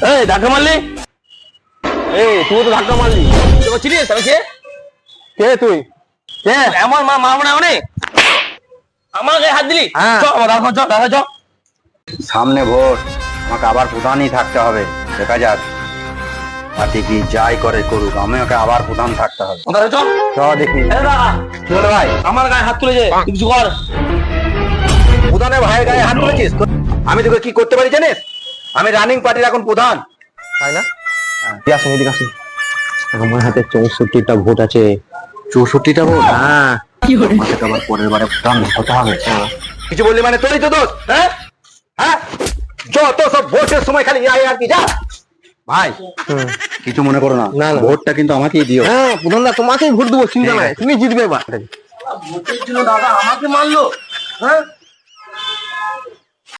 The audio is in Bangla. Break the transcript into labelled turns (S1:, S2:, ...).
S1: এই ধাক্কা মারলি, এই তুই তো ধাক্কা মারলি, চিনিস আমি কে? কে তুই? কে? এমন মারবো না অনেক, আমার গায়ে হাত দিলি?
S2: সামনে ভোট, আমাকে আবার প্রধানই থাকতে হবে। দেখা যাক পার্টি কি যাই করে করুক, আমি ওকে আবার প্রধান থাকতে হবে। চল দেখি। কি হলো ভাই?
S1: আমার গায়ে হাত তুলেছে, তুই কিছু কর।
S2: প্রধানের ভাইয়ের গায়ে হাত তুলেছিস? আমি তোকে কি করতে পারি জানিস? আমি রানিং পার্টির এখন প্রধান,
S1: তাই না? তুই আসুন, এদিকে আসুন। আমার হাতে 64টা ভোট আছে।
S2: 64টা ভোট?
S1: হ্যাঁ,
S2: আমাকে আবার পরের বারে প্রধান হতে হবে। কিছু বললি মানে তোরই তো দোষ। হ্যাঁ হ্যাঁ, যত সব ভোটের সময় খালি আয় আর কি। যা ভাই, কিছু মনে করো না,
S1: না, না।
S2: ভোটটা কিন্তু আমাকেই দিও।
S1: হ্যাঁ প্রধান দা, তোমাকেই ভোট দেবো, চিন্তা
S2: ঠিক
S1: নাই,
S2: আছে।
S1: তুমি জিতবে এবার।
S2: ভোটের জন্য দাদা আমাকে মারলো। হ্যাঁ